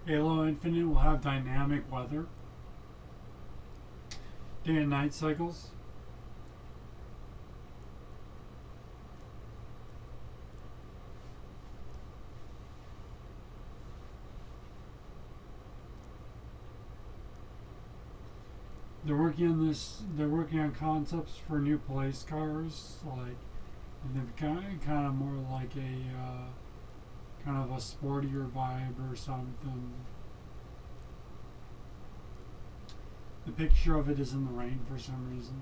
Halo Infinite will have dynamic weather, day and night cycles. They're working on this. They're working on concepts for new police cars, like, and they've kind of more like a kind of a sportier vibe or something. The picture of it is in the rain for some reason.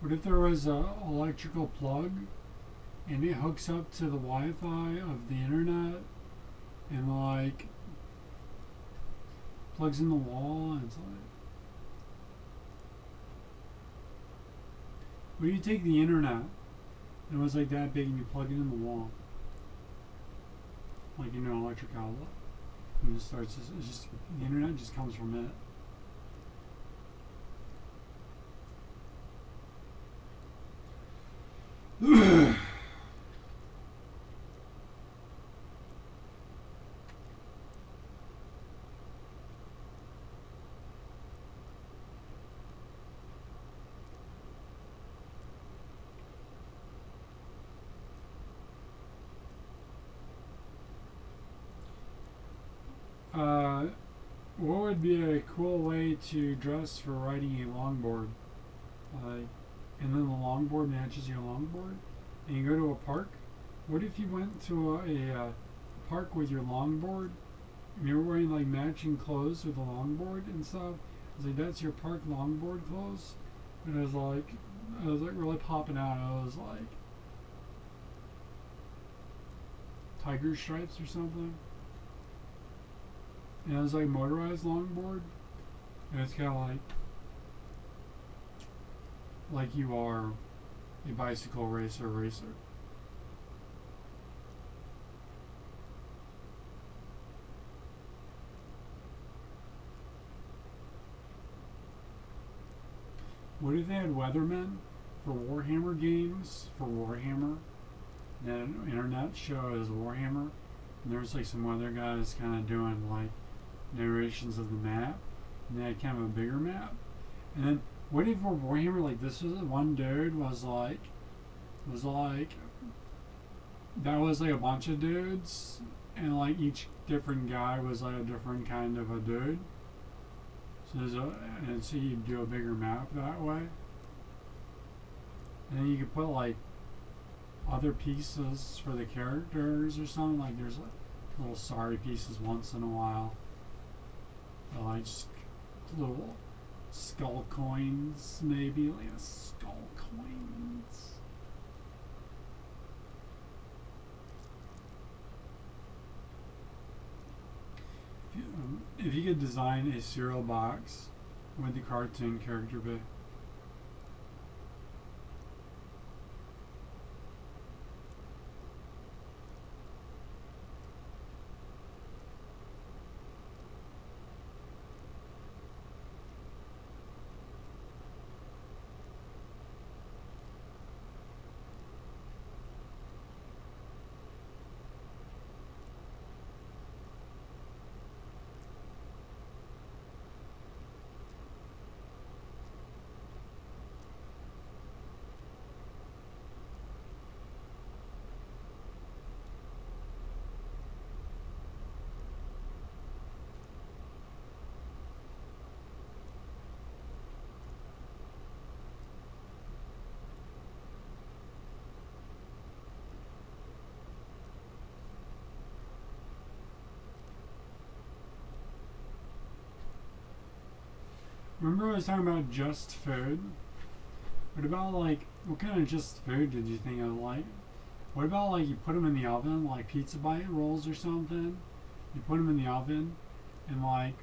What if there was a electrical plug and it hooks up to the Wi-Fi of the internet and like plugs in the wall and it's like, what do you take the internet and it was like that big and you plug it in the wall, like, you know, electric outlet, and it starts. It's just the internet just comes from it. What would be a cool way to dress for riding a longboard? And then the longboard matches your longboard, and you go to a park. What if you went to a park with your longboard, and you're wearing like matching clothes with a longboard and stuff? It's like, that's your park longboard clothes, and it was like really popping out. It was like tiger stripes or something. And it was like motorized longboard. And it's kind of like you are a bicycle racer. What if they had weathermen for Warhammer games, for Warhammer? And an internet show is Warhammer. And there's like some other guys kind of doing like narrations of the map, and they had kind of a bigger map. And then what if for Warhammer, like, this was one dude was like that was like a bunch of dudes, and like each different guy was like a different kind of a dude. So and so you do a bigger map that way, and then you could put like other pieces for the characters or something. Like there's like little sorry pieces once in a while. Like just little skull coins, maybe, like a skull coins. If you could design a cereal box, what would the cartoon character be? Remember I was talking about just food? What about like, what kind of just food did you think of? Like, what about like you put them in the oven, like pizza bite rolls or something? You put them in the oven, and like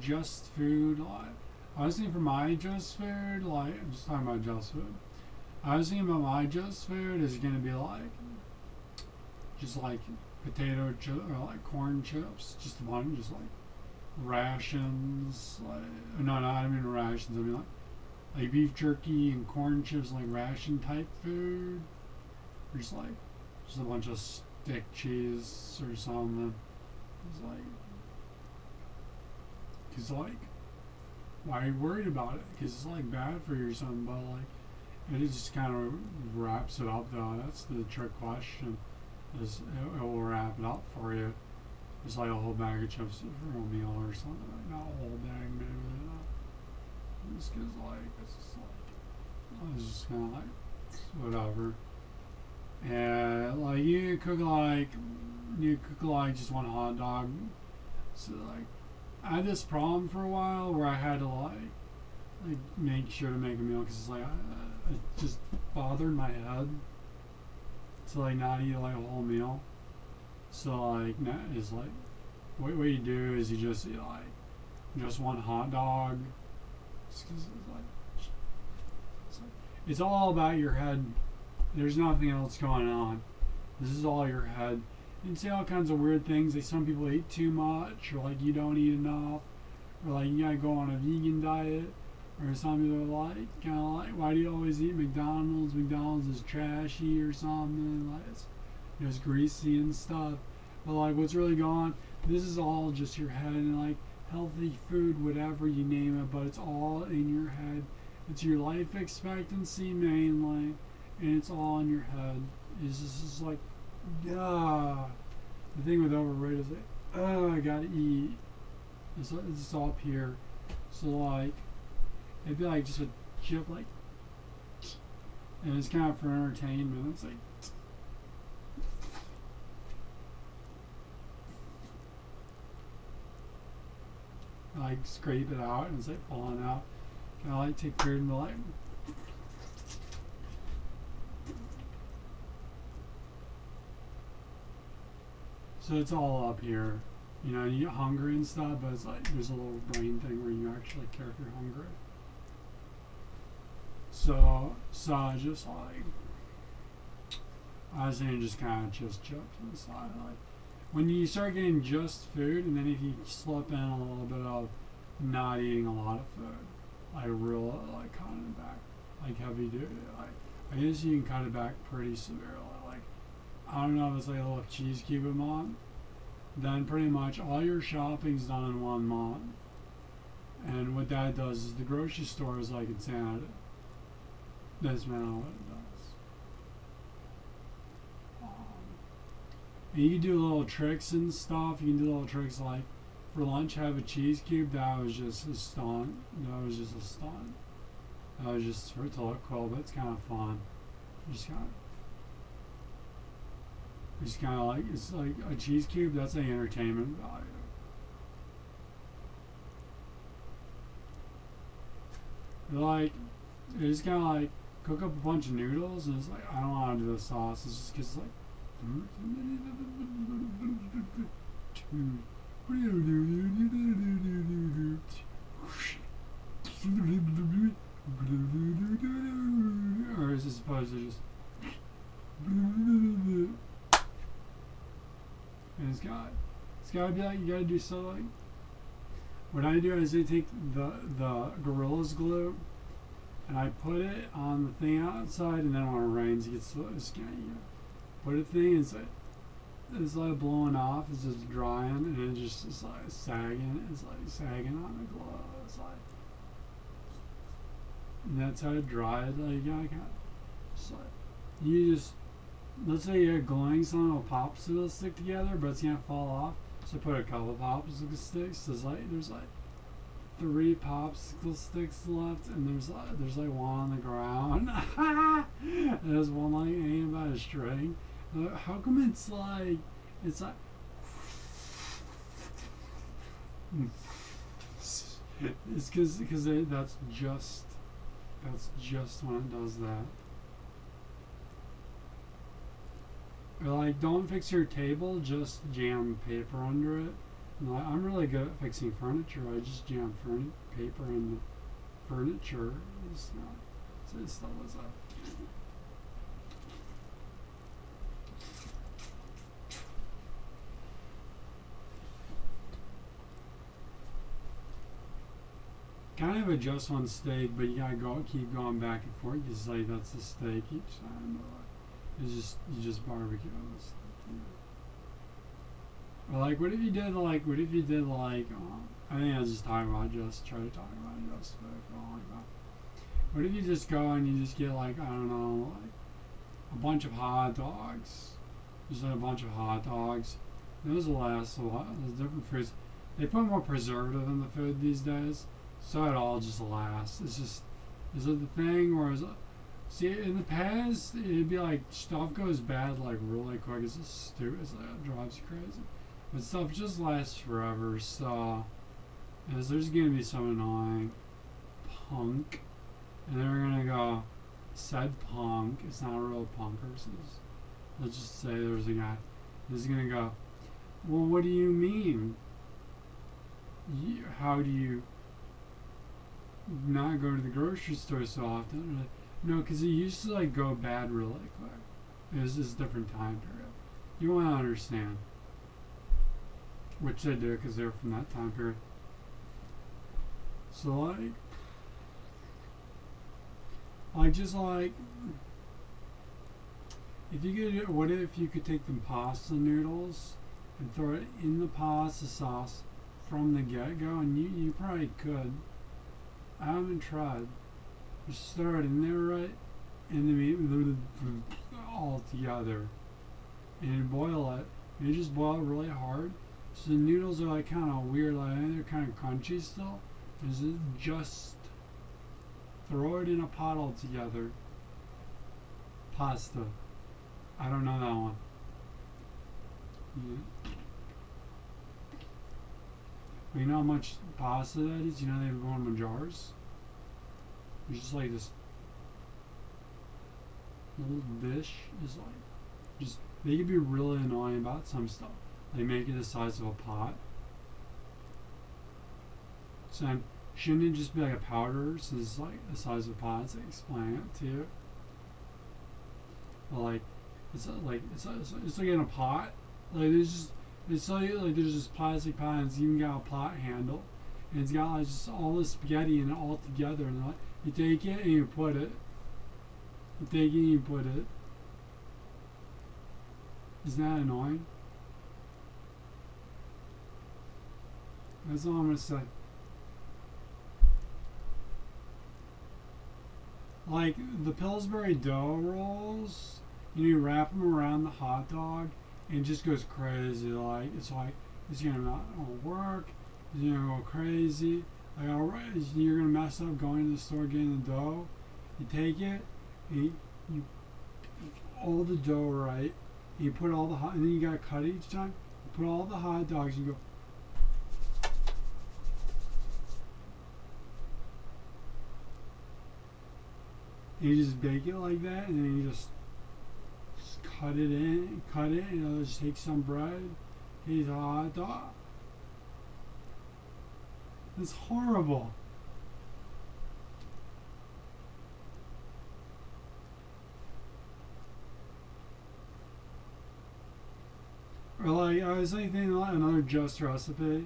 just food. Like I was thinking for my just food, like I'm just talking about just food. I was thinking about my just food is gonna be like just like potato chip or like corn chips, just one, just like rations. Like no, I mean rations. I mean like beef jerky and corn chips, like ration type food. Or just like just a bunch of stick cheese or something. It's like, cause like, why are you worried about it? Cause it's like bad for you or something. But like, it just kind of wraps it up though. That's the trick question. Is it will wrap it up for you. It's like a whole bag of chips for a meal or something. Like not a whole bag, maybe. Just cause like it's just like it's just kind of like whatever. And like you cook like just one hot dog. So like I had this problem for a while where I had to like make sure to make a meal because it's like it just bothered my head to like not eat like a whole meal. So like is like what you do is you just eat like just one hot dog. It's it's all about your head. There's nothing else going on. This is all your head. You can say all kinds of weird things. Like some people eat too much, or like you don't eat enough, or like you gotta go on a vegan diet, or some people are like kind of like, why do you always eat McDonald's? McDonald's is trashy or something. Like it's greasy and stuff. But like what's really going on? This is all just your head and like healthy food, whatever you name it, but it's all in your head. It's your life expectancy mainly, and it's all in your head. It's just like, yeah. The thing with overrated is like, I gotta eat. It's all up here. So like, it'd be like just a chip like, and it's kind of for entertainment. It's like scrape it out and it's like falling out. Kind of like take care of the like. So it's all up here, you know. You get hungry and stuff, but it's like there's a little brain thing where you actually care if you're hungry. So I just like I was saying just kind of just chips and stuff. Like when you start getting just food, and then if you slip in a little bit of not eating a lot of food, like real like cutting it back, like heavy duty, like I guess you can cut it back pretty severely. Like I don't know if it's like a little cheese cube a month, then pretty much all your shopping's done in 1 month. And what that does is the grocery store is like insanity. That's not what it does. And you can do little tricks and stuff. You can do little tricks like for lunch have a cheese cube. That was just a stunt. That was just a stunt. That was just for it to look cool, but it's kind of fun. It's kind of like, it's like a cheese cube. That's an entertainment value. Like, it's kind of like cook up a bunch of noodles, and it's like I don't want to do the sauce. It's just because it's like. Or is it supposed to just. And it's gotta be like you gotta do so like. What I do is I take the Gorilla's glue and I put it on the thing outside, and then when it rains, it gets slow. Just kind of put a thing. It's like blowing off. It's just drying, and it's like sagging. It's like sagging on the glue. It's like, and that's how it dries. Like you gotta kind of, just like you just. Let's say you're gluing something with popsicle stick together, but it's gonna fall off. So put a couple popsicle sticks. There's like 3 popsicle sticks left, and there's like one on the ground. And there's one like hanging by a string. How come it's like it's because that's just when it does that. Or like, don't fix your table, just jam paper under it. And like, I'm really good at fixing furniture. I just jam paper in the furniture. It's not. It still was up. Kind of a just one steak, but you gotta keep going back and forth. It's like that's the steak each time. It's just you just barbecue this. Or like, what if you did like? I think I was just talking about just try to talk about just like that. What if you just go and you just get like I don't know like a bunch of hot dogs, just like a bunch of hot dogs. Those will last a while. There's different foods. They put more preservative in the food these days. So it all just lasts. It's just, is it the thing, or is it? See, in the past, it'd be like stuff goes bad like really quick. It's just stupid. It's like, it drives you crazy. But stuff just lasts forever. So, there's gonna be some annoying punk, and they're gonna go, said punk. It's not a real punker. So let's just say there's a guy. He's gonna go, well, what do you mean? How do you not go to the grocery store so often? No, because it used to like go bad really quick. It was just a different time period. You want to understand, which they do because they're from that time period. So just like, if you could, what if you could take the pasta noodles and throw it in the pasta sauce from the get-go, and you probably could. I haven't tried. Just throw it in there right, and then all together, and you boil it. And you just boil it really hard, so the noodles are like kind of weird, like they're kind of crunchy still. And just throw it in a pot all together. Pasta. I don't know that one. Yeah. You know how much pasta that is? You know they go in jars? It's just like this little dish is like, just, they can be really annoying about some stuff. They make it the size of a pot. So shouldn't it just be like a powder since it's like the size of a pot to explain it to you? But like, it's like in a pot. Like there's just, it's like there's this plastic pot and it's even got a pot handle, and it's got like just all this spaghetti in it all together, and like you take it and you put it. You take it and you put it. Isn't that annoying? That's all I'm gonna say. Like the Pillsbury dough rolls, you wrap them around the hot dog, and it just goes crazy. Like it's gonna not work. It's gonna go crazy. Like you're gonna mess up going to the store getting the dough. You take it, and you all the dough right. You put all the and then you gotta cut it each time. You put all the hot dogs. You go. And you just bake it like that, and then you just cut it in, just take some bread, eat a hot dog. It's horrible. Or like, I was thinking like another just recipe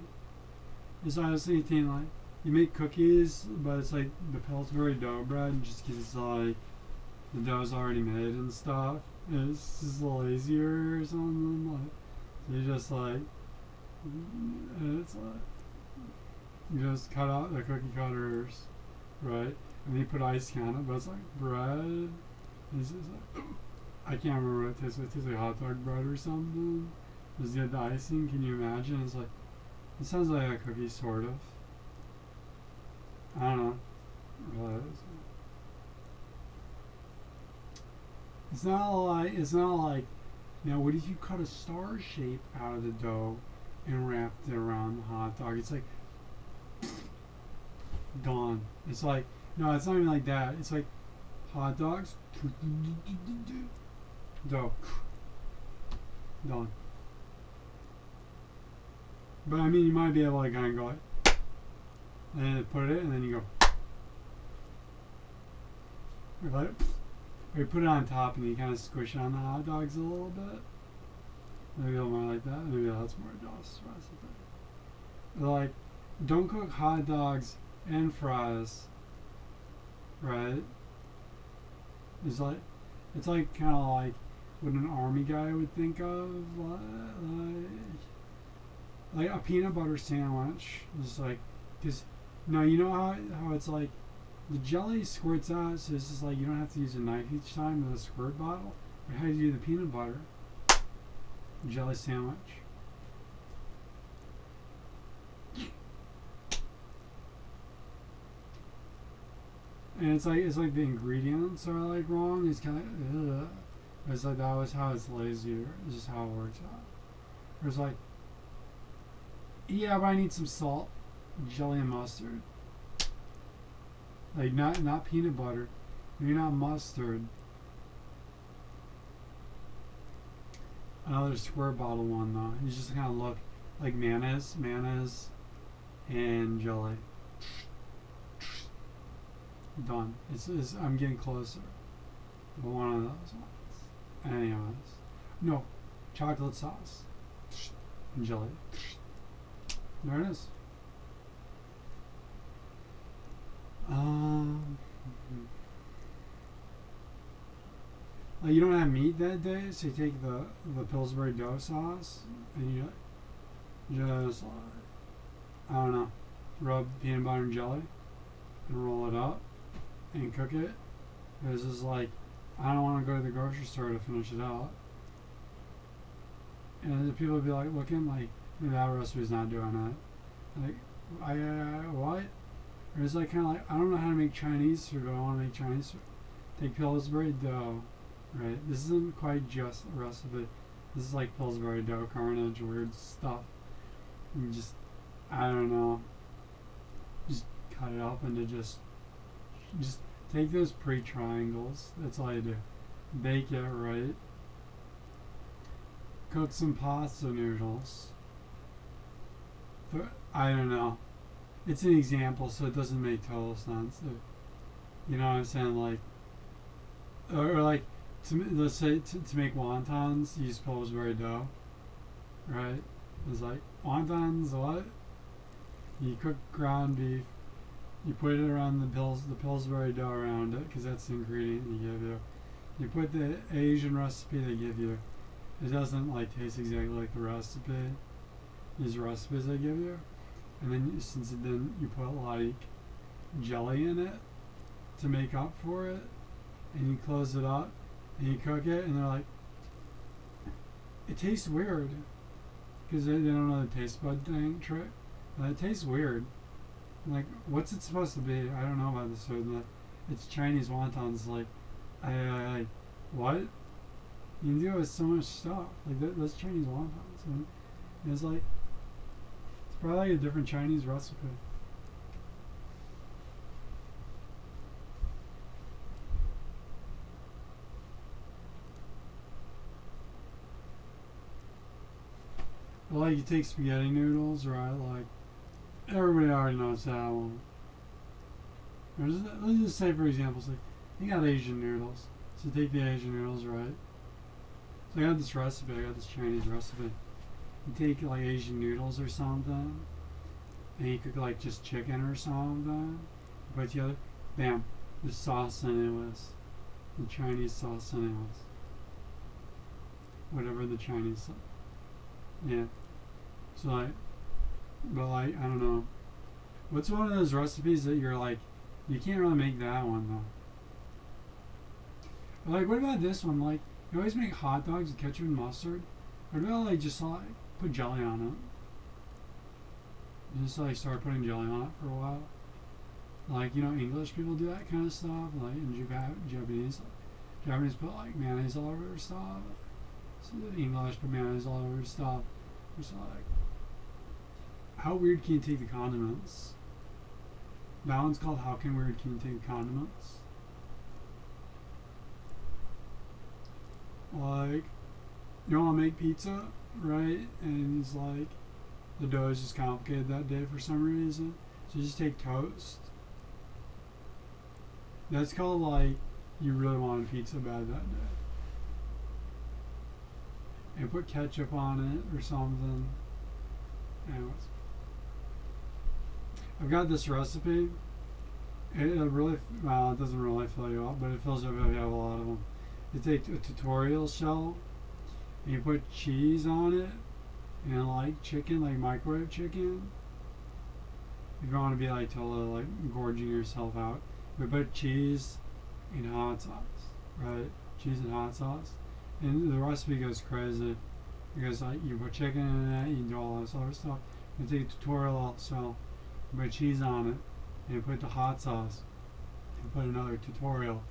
is I was thinking like, you make cookies, but it's like the Pillsbury dough bread, just because it's like the dough's already made and stuff. And it's just a little easier or something. Like, so you just like, it's like, you just cut out the cookie cutters, right? And you put icing on it, but it's like bread. It's just like, I can't remember what it tastes like. It tastes like hot dog bread or something. Just get the icing. Can you imagine? It's like, it sounds like a cookie, sort of. I don't know. It's not like, now what if you cut a star shape out of the dough and wrapped it around the hot dog? It's like, done. It's like, no, it's not even like that. It's like hot dogs, dough. Done. But I mean, you might be able to kind of go like, and then put it, and then you go, or let it, or you put it on top, and you kind of squish it on the hot dogs a little bit. Maybe it'll more like that. Maybe that's more just recipe. But like, don't cook hot dogs and fries, right? It's like kind of like what an army guy would think of, like a peanut butter sandwich. It's like, because no, you know how it's like the jelly squirts out, so it's just like you don't have to use a knife each time with a squirt bottle. But how do you do the peanut butter jelly sandwich? And it's like the ingredients are like wrong. It's kind of it's like that was how it's lazy. It's just how it works out. It's like, yeah, but I need some salt, jelly, and mustard. Like not peanut butter, maybe not mustard. Another square bottle one though. You just kind of look like mayonnaise, and jelly. Done. It's I'm getting closer. But one of those ones. Anyways, no, chocolate sauce and jelly. There it is. Like you don't have meat that day, so you take the Pillsbury dough sauce and you just I don't know, rub peanut butter and jelly and roll it up and cook it. Because it's like I don't want to go to the grocery store to finish it out. And the people would be like looking like that recipe's not doing that. Like what? Or it's like kind of like I don't know how to make Chinese food, but I want to make Chinese food. Take Pillsbury dough, right? This isn't quite just a recipe. This is like Pillsbury dough carnage, weird stuff. You just I don't know. Just cut it up into just take those pre-triangles. That's all you do. Bake it right. Cook some pasta noodles. I don't know. It's an example, so it doesn't make total sense. You know what I'm saying? Like, or like, let's say to make wontons, use Pillsbury dough, right? It's like wontons. What? You cook ground beef. You put it around the Pillsbury dough around it, because that's the ingredient they give you. You put the Asian recipe they give you. It doesn't like taste exactly like the recipe. These recipes they give you, and then then you put like jelly in it to make up for it, and you close it up and you cook it, and they're like, it tastes weird, because they don't know the taste bud thing trick. But it tastes weird. Like, what's it supposed to be? I don't know about this food. Like, it's Chinese wontons. Like, I what? You can do it with so much stuff. Like, those Chinese wontons. And it's like, it's probably like a different Chinese recipe. But like, you take spaghetti noodles, right? Like, everybody already knows that one. Let's just say, for example, say you got Asian noodles. So take the Asian noodles, right? So I got this recipe. I got this Chinese recipe. You take like Asian noodles or something, and you cook like just chicken or something. You put it together, bam, the sauce anyways, the Chinese sauce anyways. Whatever the Chinese sauce. Yeah. So like, but like, I don't know. What's one of those recipes that you're like, you can't really make that one though? But like, what about this one? Like, you always make hot dogs with ketchup and mustard. What about like just like put jelly on it? Just like start putting jelly on it for a while. Like, you know, English people do that kind of stuff. Like in Japanese put like mayonnaise all over their stuff. So the English put mayonnaise all over their stuff. It's like, how weird can you take the condiments? That one's called How Can Weird Can You Take the Condiments? Like, you want to make pizza, right? And he's like, the dough is just complicated that day for some reason. So you just take toast. That's called like you really wanted pizza bad that day. And put ketchup on it or something. Anyways. I've got this recipe. It really, well, it doesn't really fill you up, but it fills you up if you have a lot of them. You take a tutorial shell, and you put cheese on it, and like chicken, like microwave chicken. If you want to be like totally like gorging yourself out, we put cheese and hot sauce, right? Cheese and hot sauce, and the recipe goes crazy because like you put chicken in it, you do all this other stuff. You take a tutorial shell, you put cheese on it, and you put the hot sauce, and put another tutorial,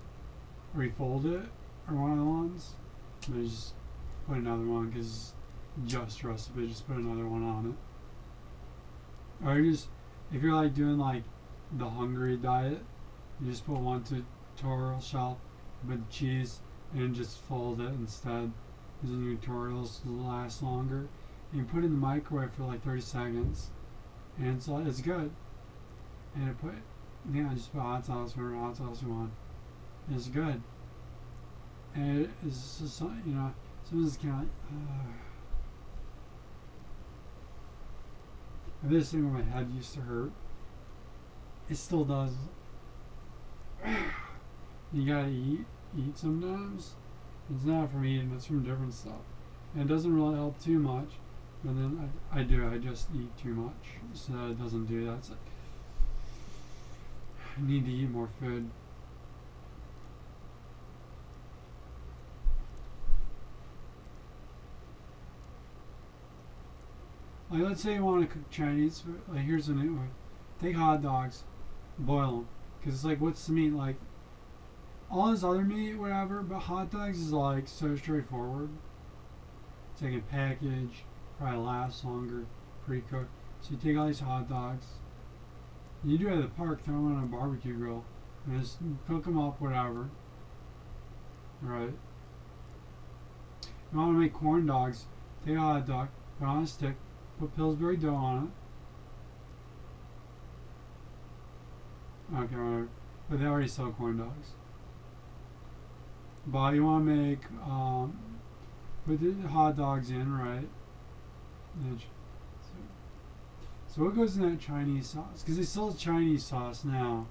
or you fold it, or one of the ones, and you just put another one because just recipe, just put another one on it. Or you just, if you're like doing like the hungry diet, you just put one tutorial shell with cheese and just fold it instead, because then your tutorials last longer. And you put it in the microwave for like 30 seconds, and it's good. And it put, just put hot sauce, whatever hot sauce you want. It's good. And it's just, sometimes kind of like, this thing where my head used to hurt, it still does. You gotta eat sometimes. It's not from eating, it's from different stuff. And it doesn't really help too much, but then I just eat too much, so it doesn't do that. It's like, I need to eat more food. Like, let's say you want to cook Chinese food. Like, here's a new one. Take hot dogs, boil them. Because it's like, what's the meat? Like, all this other meat, whatever, but hot dogs is like so straightforward. It's like a package, probably lasts longer, pre-cooked. So you take all these hot dogs. You do it at the park, throw them on a barbecue grill, and just cook them up, whatever. Right? You want to make corn dogs, take a hot dog, put it on a stick, put Pillsbury dough on it. Okay, whatever. But they already sell corn dogs. But you want to make, put the hot dogs in, right? So what goes in that Chinese sauce? Because they sell Chinese sauce now.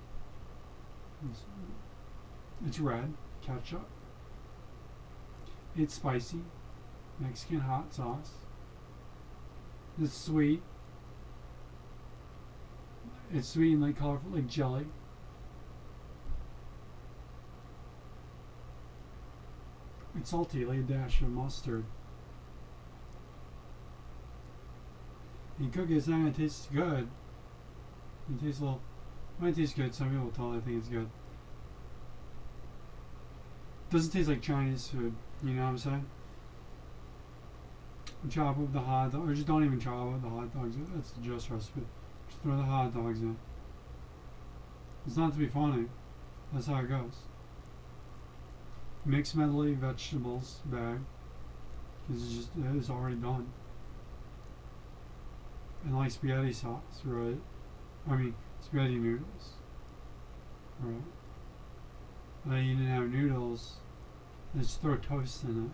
It's red, ketchup. It's spicy, Mexican hot sauce. It's sweet. It's sweet and like colorful, like jelly. It's salty, like a dash of mustard. You cook it, it's not going to taste good. It tastes a little, it might taste good. Some people totally think it's good. It doesn't taste like Chinese food, you know what I'm saying? Chop up the hot dog, or just don't even chop up the hot dogs. That's the just recipe. Just throw the hot dogs in. It's not to be funny. That's how it goes. Mix medley vegetables bag, because it's already done. And like spaghetti sauce, right? I mean spaghetti noodles, right? Like you didn't have noodles, just throw toast in it.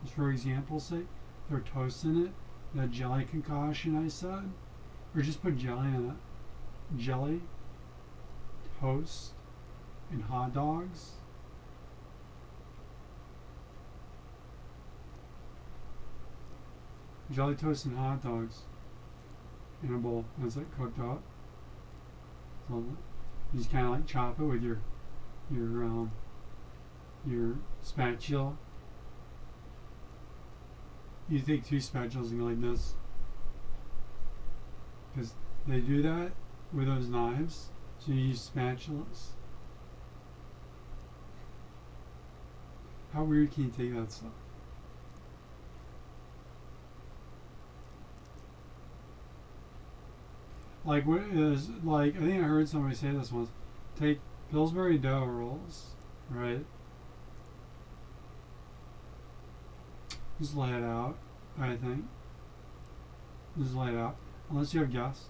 Just for example's sake, throw toast in it. That jelly concoction I said, or just put jelly in it. Jelly, toast, and hot dogs. Jelly toast and hot dogs in a bowl as it cooked up. So you just kind of like chop it with your spatula. You take two spatulas and go like this, because they do that with those knives. So you use spatulas. How weird can you take that stuff? Like, what is, like, I think I heard somebody say this once. Take Pillsbury dough rolls, right? Just lay it out, I think. Just lay it out. Unless you have guests.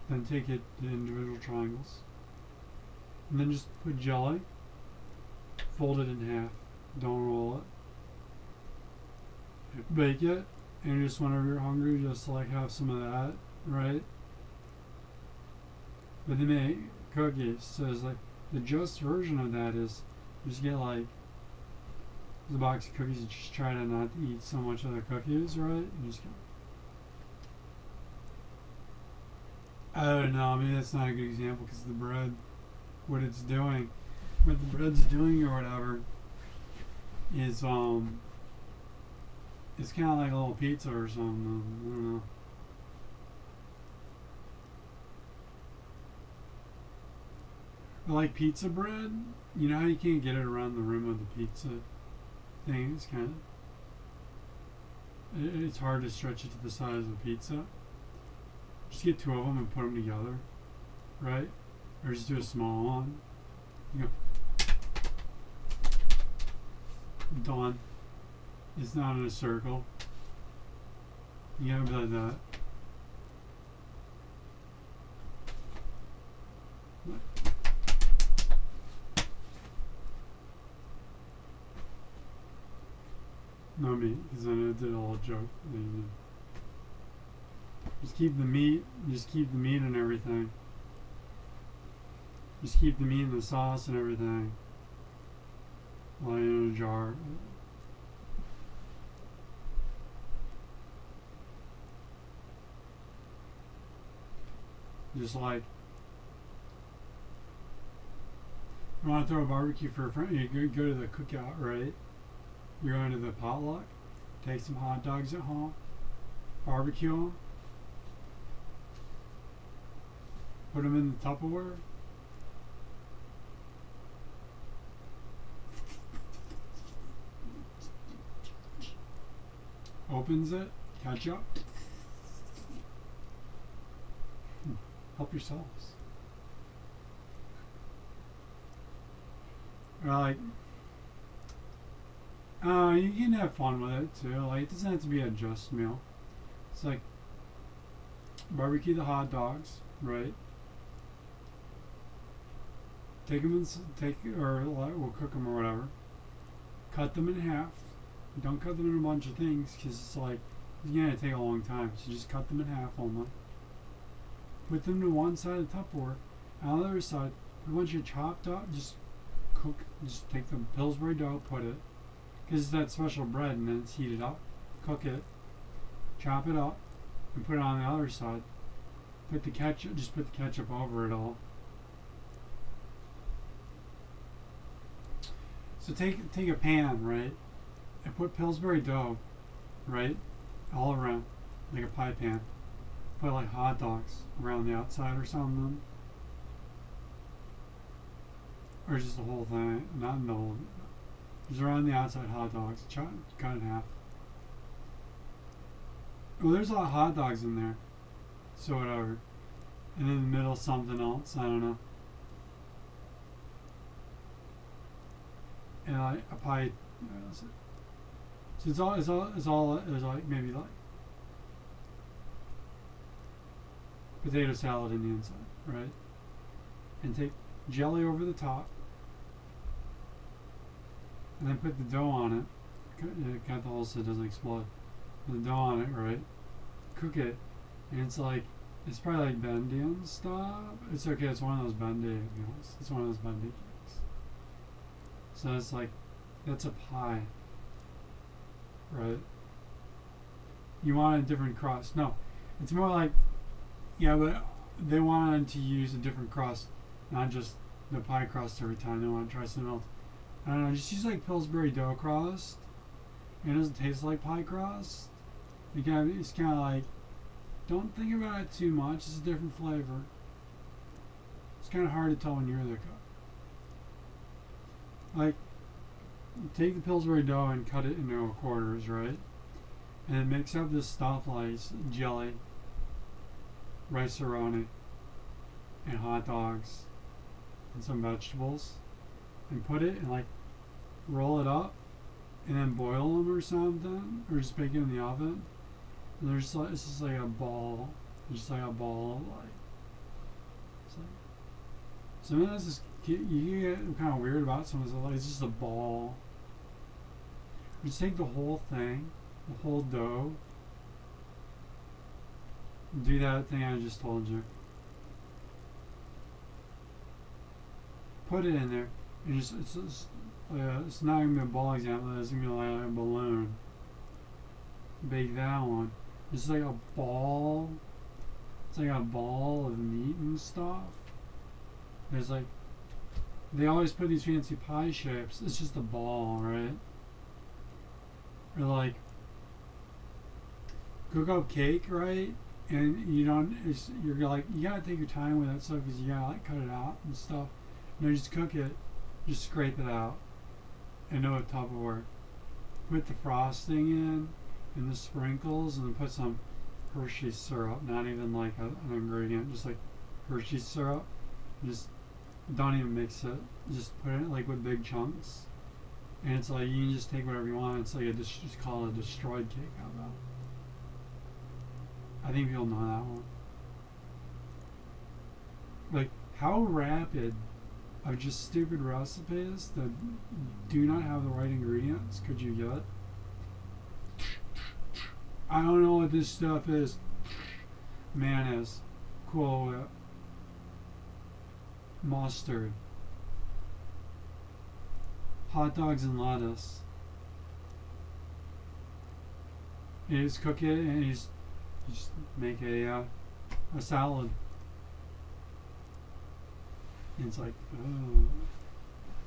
Then take it to individual triangles. And then just put jelly. Fold it in half. Don't roll it. Bake it. And just whenever you're hungry, just like have some of that, right? But they make cookies. So it's like the just version of that is just get like the box of cookies and just try to not eat so much of the cookies, right? And just go. I don't know. I mean, that's not a good example because the bread, what the bread's doing or whatever, is it's kind of like a little pizza or something. I don't know. But like pizza bread, you know how you can't get it around the rim of the pizza thing? It's kind of, it's hard to stretch it to the size of a pizza. Just get two of them and put them together, right? Or just do a small one. You go, done. It's not in a circle. You gotta be like that. No meat, because then I did a whole joke. Just keep the meat. Just keep the meat and everything. Just keep the meat and the sauce and everything. Lying in a jar. Just like you want to throw a barbecue for a friend, you go to the cookout, right? You're going to the potluck, take some hot dogs at home, barbecue them, put them in the Tupperware, opens it, ketchup. Help yourselves. Or like, you can have fun with it too. Like, it doesn't have to be a just meal. It's like barbecue the hot dogs, right? Take them or we'll cook them or whatever. Cut them in half. Don't cut them in a bunch of things because it's like it's gonna take a long time. So just cut them in half only. Put them to one side of the Tupperware. On the other side, once you're chopped up, just cook. Just take the Pillsbury dough, put it, because it's that special bread, and then it's heated up. Cook it, chop it up, and put it on the other side. Put the ketchup. Just put the ketchup over it all. So take a pan, right, and put Pillsbury dough, right, all around, like a pie pan. Put like hot dogs around the outside or something. Or just the whole thing, not in the whole. Just around the outside hot dogs, cut in half. Well, there's a lot of hot dogs in there, so whatever. And in the middle, something else, I don't know. And like a pie. So it's like maybe like potato salad in the inside, right? And take jelly over the top, and then put the dough on it. Cut the hole so it doesn't explode. Put the dough on it, right? Cook it, and it's probably like bendy stuff. It's okay. It's one of those bendy meals. It's one of those bendy cakes. So it's like that's a pie, right? You want a different crust? No, it's more like. Yeah, but they wanted to use a different crust, not just the pie crust every time. They want to try something else. I don't know, just use like Pillsbury dough crust. It doesn't taste like pie crust. It's kind of like, don't think about it too much. It's a different flavor. It's kind of hard to tell when you're the cook. Like, take the Pillsbury dough and cut it into quarters, right? And then mix up this stuff like jelly, rice-a-roni, and hot dogs, and some vegetables, and put it and like roll it up and then boil them or something, or just bake it in the oven. And there's like, it's just like a ball, just like a ball of like. It's like sometimes this you get kind of weird about some of it. Like it's just a ball. Just take the whole thing, the whole dough. Do that thing I just told you. Put it in there. And it's not gonna be a ball example. It's gonna be like a balloon. Bake that one. It's like a ball. It's like a ball of meat and stuff. There's like they always put these fancy pie shapes. It's just a ball, right? Or like cook up cake, right? And you don't. You're like you gotta take your time with that stuff because you gotta like cut it out and stuff. No, just cook it. Just scrape it out. And no Tupperware. Put the frosting in and the sprinkles, and then put some Hershey's syrup. Not even like an ingredient, just like Hershey's syrup. Just don't even mix it. Just put it like with big chunks. And it's like you can just take whatever you want. It's like just call it a destroyed cake. How about? I think people know that one. Like how rapid of just stupid recipes that do not have the right ingredients could you get? I don't know what this stuff is. Mayonnaise, Cool Whip, mustard, hot dogs and lettuce. You just cook it and you just make a salad. And it's like, oh.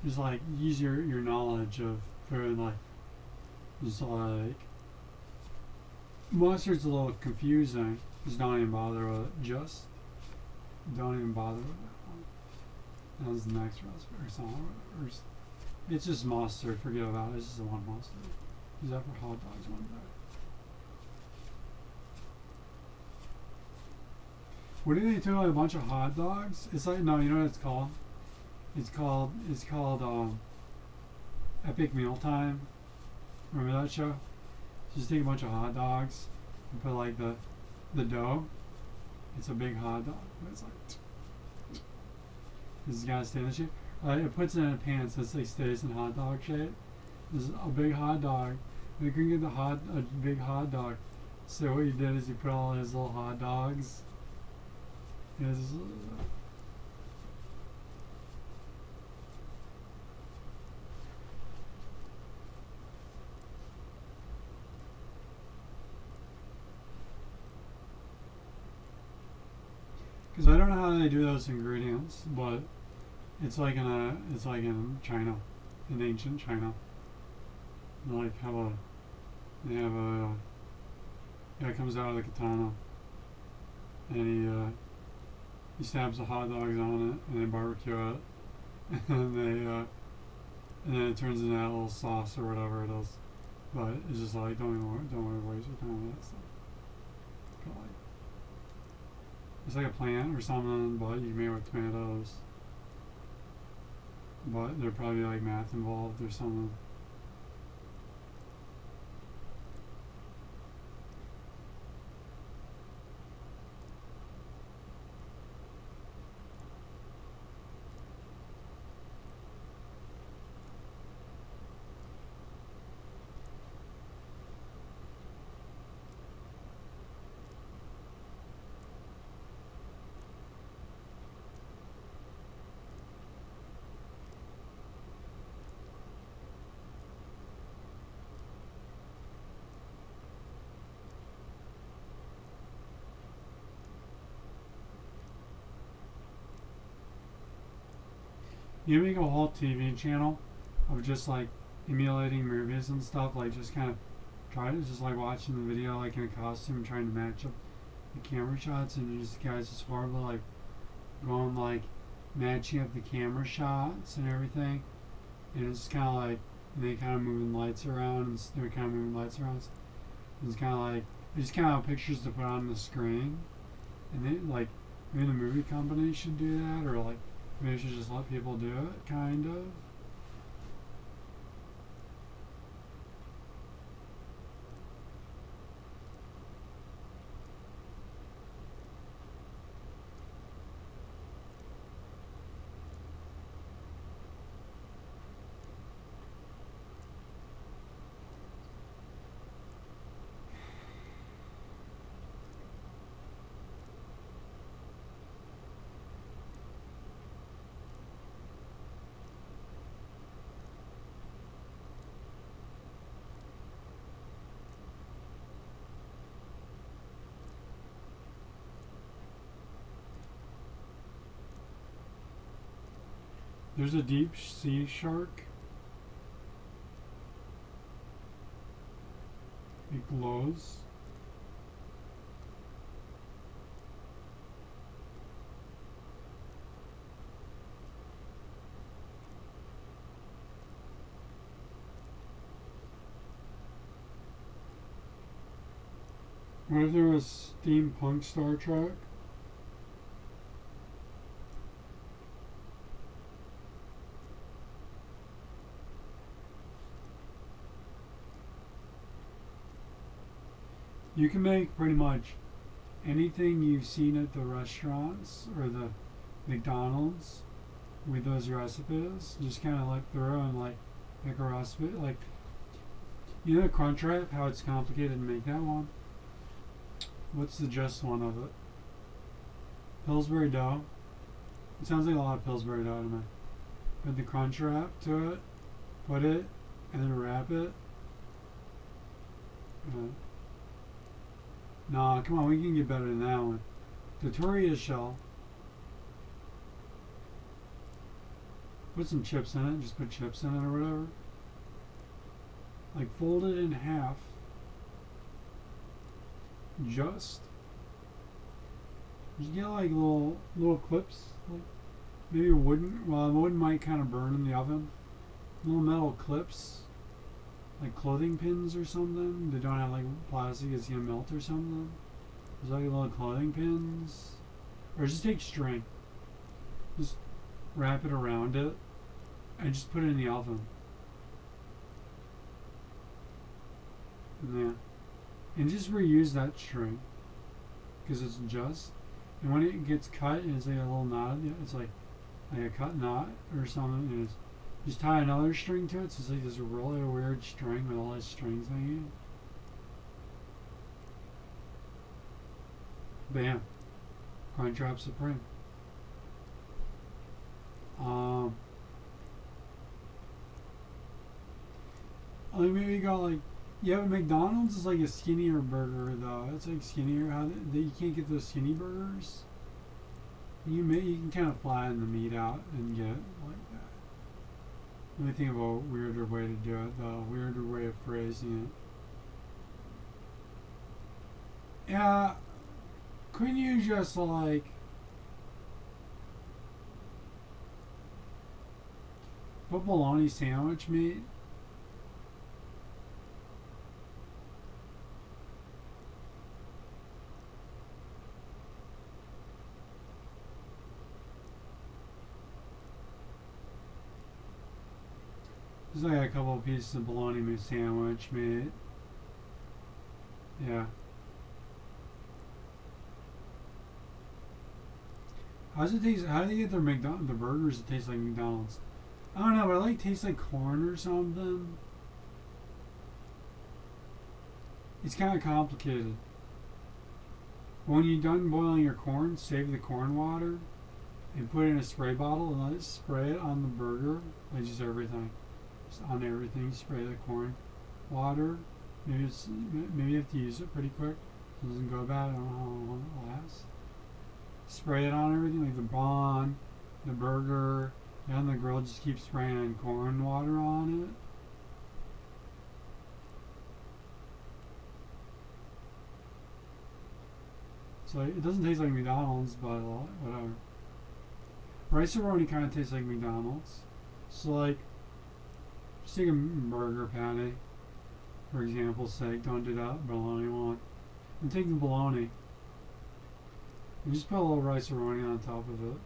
Just like use your knowledge of food, like just like mustard's a little confusing. Just don't even bother with it. Just don't even bother with that one. That was the next recipe or something. Or it's just mustard. Forget about it. It's just the one mustard. Use that for hot dogs one day. What do they do like a bunch of hot dogs? It's like no, you know what it's called? It's called Epic Mealtime. Remember that show? Just take a bunch of hot dogs and put like the dough. It's a big hot dog. It's like this gotta stay in the shape. It puts it in a pan so it like stays in hot dog shape. This is a big hot dog. You can get a big hot dog. So what you did is you put all his little hot dogs. Because I don't know how they do those ingredients, but it's like in China, in ancient China. They like have a guy comes out of the katana, and he stabs the hot dogs on it, and they barbecue it, and and then it turns into that little sauce or whatever it is. But it's just like don't waste your time with that stuff. But like, it's like a plant or something, but you can make it with tomatoes. But there'd probably be like math involved or something. You make a whole TV channel of just like emulating movies and stuff, like just kind of try to just like watching the video like in a costume, trying to match up the camera shots, and you just guys just horrible like going like matching up the camera shots and everything, and it's kind of like and they kind of moving lights around and they're kind of moving lights around. It's kind of like it's kind of pictures to put on the screen, and they like maybe the movie company should do that, or like. Maybe you should just let people do it, kind of. There's a deep sea shark. It glows. What if there was steampunk Star Trek? You can make pretty much anything you've seen at the restaurants or the McDonald's with those recipes. Just kind of look through and like make a recipe. Like, you know the Crunchwrap, how it's complicated to make that one? What's the just one of it? Pillsbury dough. It sounds like a lot of Pillsbury dough to me. Put the Crunchwrap to it, put it, and then wrap it. Nah, come on, we can get better than that one. The tortilla shell. Put some chips in it, just put chips in it or whatever. Like fold it in half. Just get like little clips, like maybe a wooden. Well, the wooden might kind of burn in the oven. Little metal clips, like clothing pins or something. They don't have like plastic; it's gonna melt or something. There's like little clothing pins, or just take string. Just wrap it around it, and just put it in the oven. Yeah. And just reuse that string because it's just, and when it gets cut and it's like a little knot, it's like a cut knot or something, and it's, just tie another string to it, so it's like this really weird string with all these strings hanging. Bam. Crunchwrap Supreme. Like maybe you got like, yeah, but McDonald's is like a skinnier burger though. It's like skinnier. How you can't get those skinny burgers. You can kind of flatten the meat out and get it like that. Let me think of a weirder way to do it though. Weirder way of phrasing it. Yeah, couldn't you just like put bologna sandwich meat? There's like a couple of pieces of bologna meat sandwich meat. Yeah. How does it taste? How do they get the burgers that taste like McDonald's? I don't know, but it like tastes like corn or something. It's kind of complicated. When you're done boiling your corn, save the corn water and put it in a spray bottle and let it spray it on the burger. Like just everything. Just on everything, spray the corn water. Maybe you have to use it pretty quick. It doesn't go bad. I don't know how long it lasts. Spray it on everything, like the bun, the burger, and the grill. Just keep spraying corn water on it. So it doesn't taste like McDonald's, but whatever. Rice-A-Roni kind of tastes like McDonald's. So like, just take a burger patty, for example's sake. Don't do that bologna one. And take the bologna and just put a little rice-a-roni on top of it.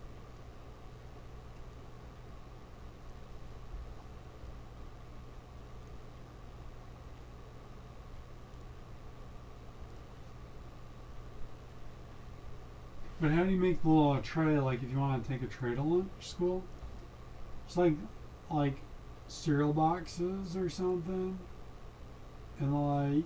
But how do you make the little tray, like if you want to take a tray to lunch school? It's like cereal boxes or something. And like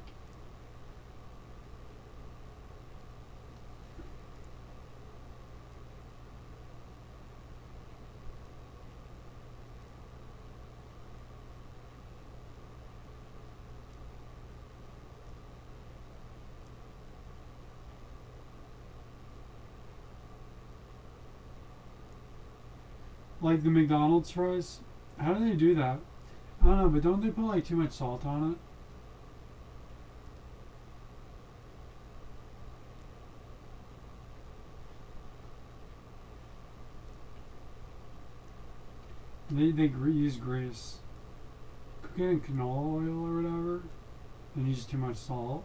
Like the McDonald's fries. How do they do that? I don't know, but don't they put like too much salt on it? They use grease. Cook it in canola oil or whatever, and use too much salt.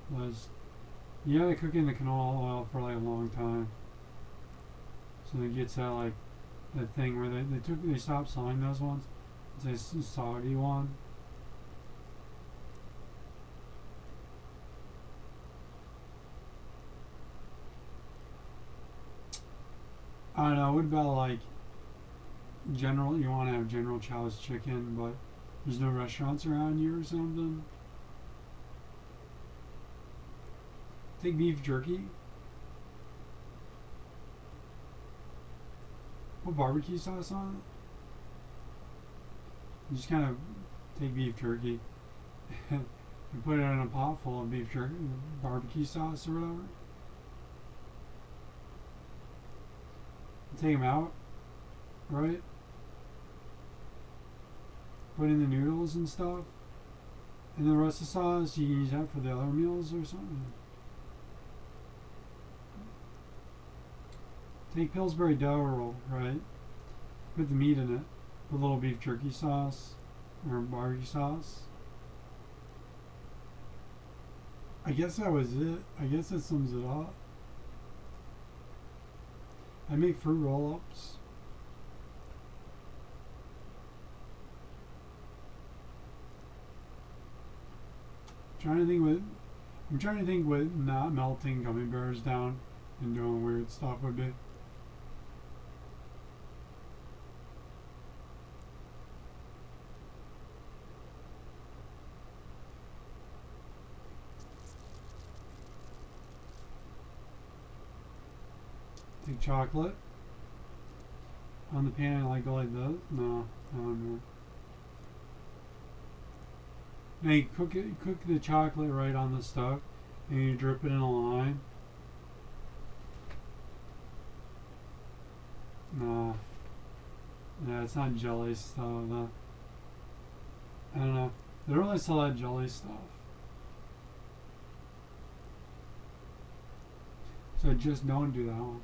Was you gotta cook it in the canola oil for like a long time, so it gets that like that thing where they stopped selling those ones. It's a soggy one. I don't know. What about like general? You want to have General Chow's chicken, but there's no restaurants around you or something. Take beef jerky. Put barbecue sauce on it. You just kind of take beef jerky and put it in a pot full of beef jerky, barbecue sauce or whatever. Take them out, right? Put in the noodles and stuff. And the rest of the sauce, you can use that for the other meals or something. Take Pillsbury dough roll, right? Put the meat in it. Put a little beef jerky sauce or barbecue sauce. I guess that was it. I guess that sums it up. I make fruit roll-ups. I'm trying to think what not melting gummy bears down and doing weird stuff would be. Take chocolate on the pan like go like this. No, I don't know. Now you cook the chocolate right on the stove, and you drip it in a line. No, yeah, it's not jelly stuff. No. I don't know. They don't really sell that jelly stuff. So just don't do that one.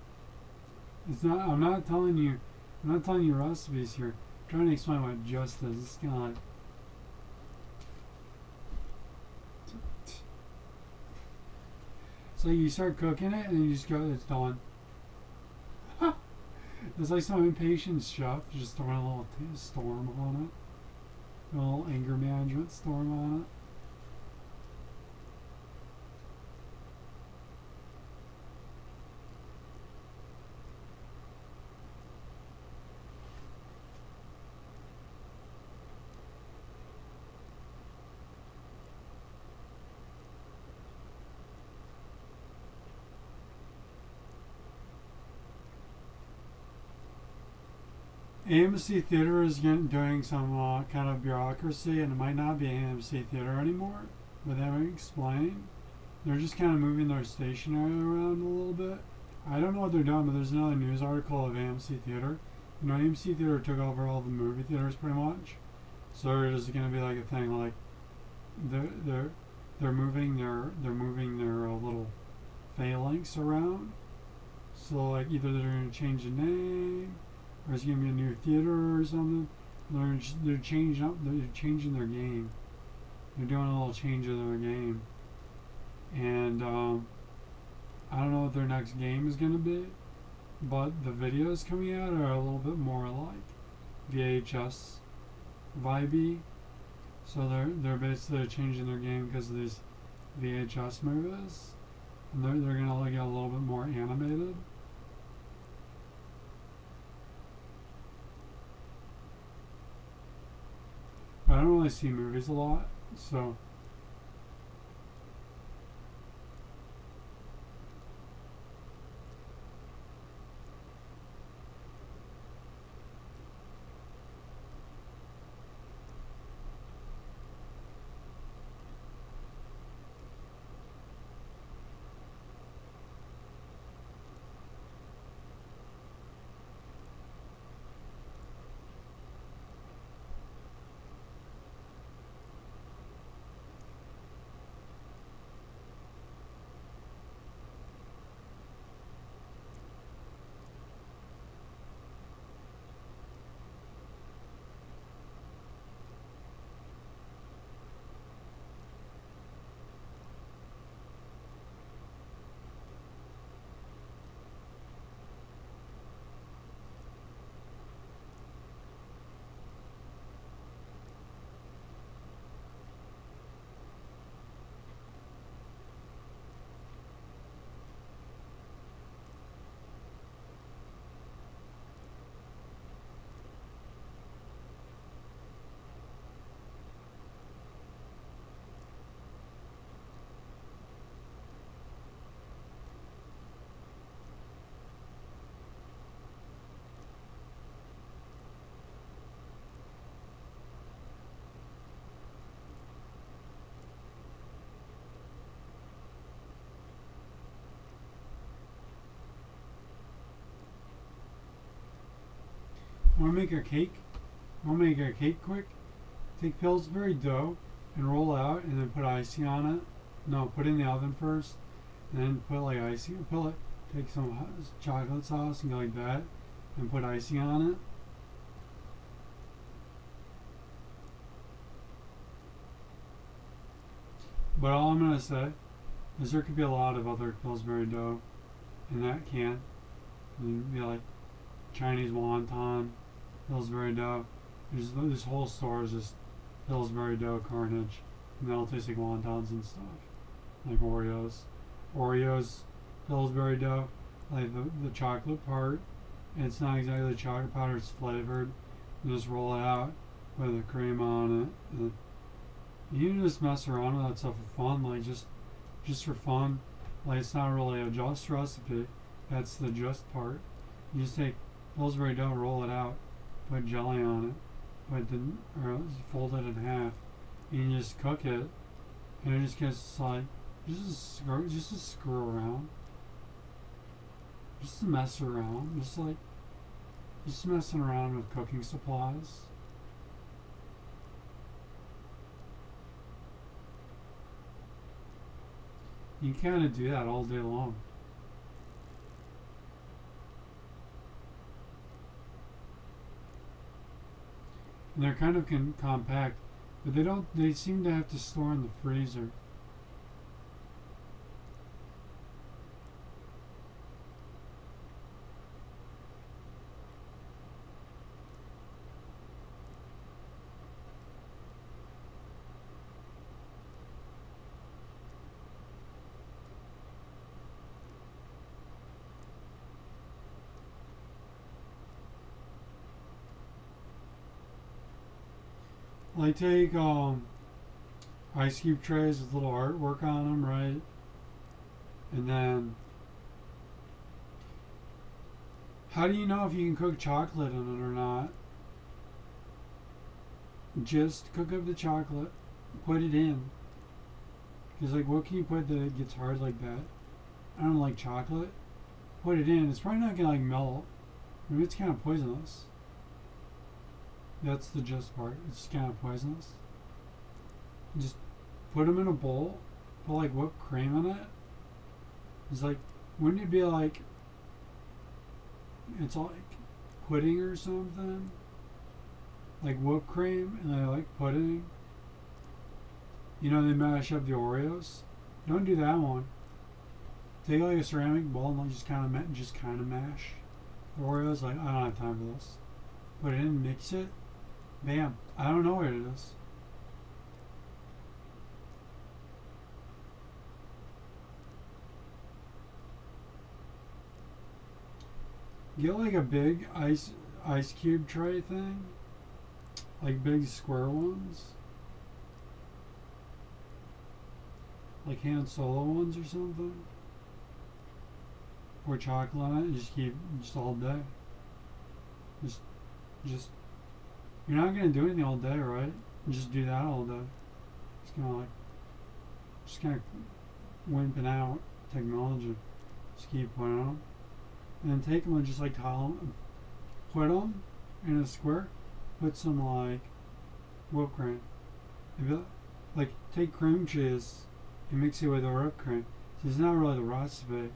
It's not. I'm not telling you recipes here. I'm trying to explain what just is. It's kind of like. So you start cooking it and you just go, it's done. It's like some impatient chef just throwing a little storm on it. A little anger management storm on it. AMC Theater is doing some kind of bureaucracy, and it might not be AMC Theater anymore, but they haven't explained. They're just kind of moving their stationery around a little bit. I don't know what they're doing, but there's another news article of AMC Theater. You know, AMC Theater took over all the movie theaters pretty much, so there's going to be like a thing like they're moving their little phalanx around. So like either they're going to change the name, or it's going to be a new theater or something. They're changing their game. They're doing a little change of their game. And I don't know what their next game is going to be, but the videos coming out are a little bit more like VHS vibey. So they're basically changing their game because of these VHS movies. And they're going to get a little bit more animated. I don't really see movies a lot, so Want to make a cake? Want to make a cake quick? Take Pillsbury dough and roll out, and then put icing on it. No, put it in the oven first, and then put like icing. Take some chocolate sauce and go like that, and put icing on it. But all I'm gonna say is there could be a lot of other Pillsbury dough in that can. It'd be like Chinese wonton, Pillsbury dough. This whole store is just Pillsbury dough carnage, and they all taste like wontons and stuff, like Oreos. Oreos, Pillsbury dough, like the chocolate part. And it's not exactly the chocolate powder; it's flavored. You just roll it out with the cream on it. And you can just mess around with that stuff for fun, like just for fun. Like it's not really a just recipe. That's the just part. You just take Pillsbury dough, roll it out, put jelly on it, or fold it in half, and you just cook it, and it just gets like just to screw around, just to mess around, just messing around with cooking supplies. You can kind of do that all day long. And they're kind of compact, but they seem to have to store in the freezer. I take ice cube trays with little artwork on them, right? And then, how do you know if you can cook chocolate in it or not? Just cook up the chocolate, put it in. Because like, what can you put that it gets hard like that? I don't like chocolate. Put it in. It's probably not gonna like melt. Maybe it's kind of poisonous. That's the just part. It's kind of poisonous. Just put them in a bowl. Put like whipped cream in it. It's like, wouldn't it be like, it's like pudding or something? Like whipped cream and they like pudding. You know, they mash up the Oreos. Don't do that one. Take like a ceramic bowl and like just kind of mash the Oreos. Like, I don't have time for this. Put it in, mix it. Bam. I don't know what it is. Get like a big ice cube tray thing. Like big square ones. Like Han Solo ones or something. Pour chocolate on it and just keep all day. Just you're not gonna do anything all day, right? Just do that all day. It's kind of wimping out technology. Just keep putting them, and then take them and just like tile them, put them in a square. Put some like whipped cream. Like take cream cheese and mix it with the whipped cream. So it's not really the recipe.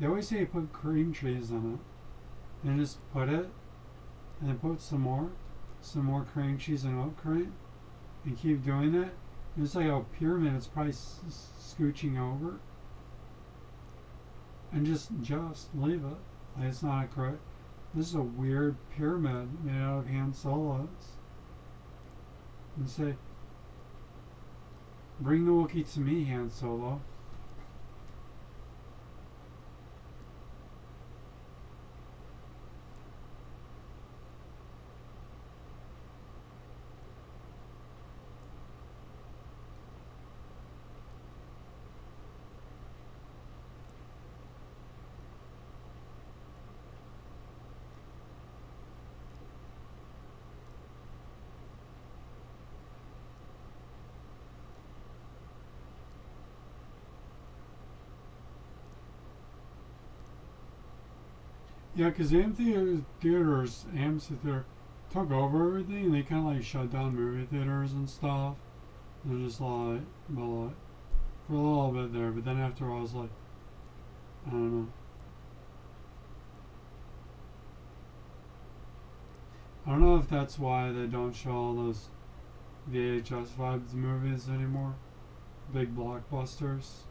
They always say put cream cheese in it, and just put it, and then put some more cream cheese and whipped cream, and keep doing that. It's like a pyramid. It's probably scooching over, and just leave it. Like it's not correct. This is a weird pyramid made out of Han Solos. And say, bring the Wookiee to me, Han Solo. Yeah, because AMC theater took over everything, and they kind of like shut down movie theaters and stuff. They're just like, well, like, for a little bit there, but then after I was like, I don't know. I don't know if that's why they don't show all those VHS vibes movies anymore, big blockbusters,